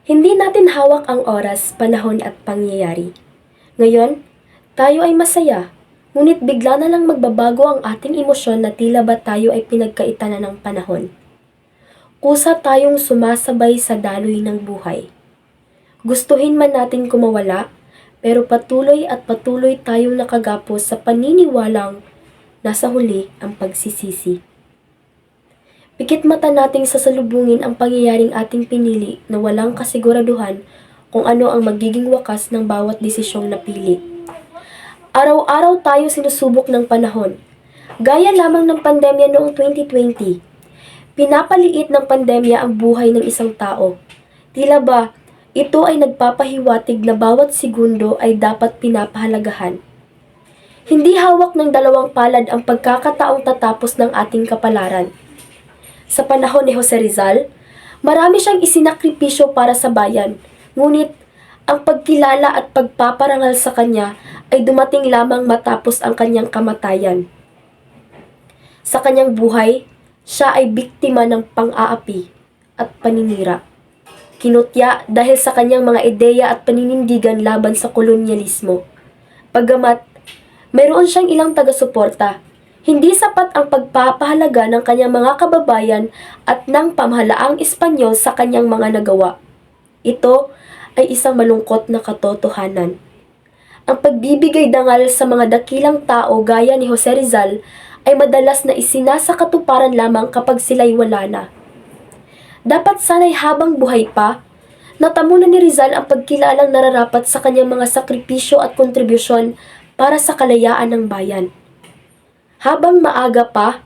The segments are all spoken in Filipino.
Hindi natin hawak ang oras, panahon at pangyayari. Ngayon, tayo ay masaya, ngunit bigla na lang magbabago ang ating emosyon na tila ba tayo ay pinagkaitan na ng panahon. Kusa tayong sumasabay sa daloy ng buhay. Gustuhin man natin kumawala, pero patuloy at patuloy tayong nakagapos sa paniniwalang nasa huli ang pagsisisi. Pikit mata nating sasalubungin ang pangyayaring ating pinili na walang kasiguraduhan kung ano ang magiging wakas ng bawat desisyong napili. Araw-araw tayo sinusubok ng panahon. Gaya lamang ng pandemya noong 2020. Pinapaliit ng pandemya ang buhay ng isang tao. Tila ba, ito ay nagpapahiwatig na bawat segundo ay dapat pinapahalagahan. Hindi hawak ng dalawang palad ang pagkakataong tatapos ng ating kapalaran. Sa panahon ni Jose Rizal, marami siyang isinakripisyo para sa bayan, ngunit ang pagkilala at pagpaparangal sa kanya ay dumating lamang matapos ang kanyang kamatayan. Sa kanyang buhay, siya ay biktima ng pang-aapi at paninira. Kinutya dahil sa kanyang mga ideya at paninindigan laban sa kolonyalismo. Bagamat mayroon siyang ilang taga-suporta, hindi sapat ang pagpapahalaga ng kanyang mga kababayan at ng pamahalaang Espanyol sa kanyang mga nagawa. Ito ay isang malungkot na katotohanan. Ang pagbibigay dangal sa mga dakilang tao gaya ni Jose Rizal ay madalas na isinasakatuparan lamang kapag sila'y wala na. Dapat sana'y habang buhay pa, natamo na ni Rizal ang pagkilalang nararapat sa kanyang mga sakripisyo at kontribusyon para sa kalayaan ng bayan. Habang maaga pa,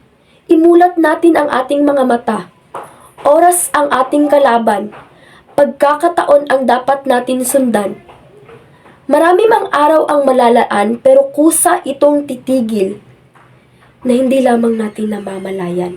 imulat natin ang ating mga mata. Oras ang ating kalaban. Pagkakataon ang dapat natin sundan. Marami mang araw ang malalaan pero kusa itong titigil na hindi lamang natin namamalayan.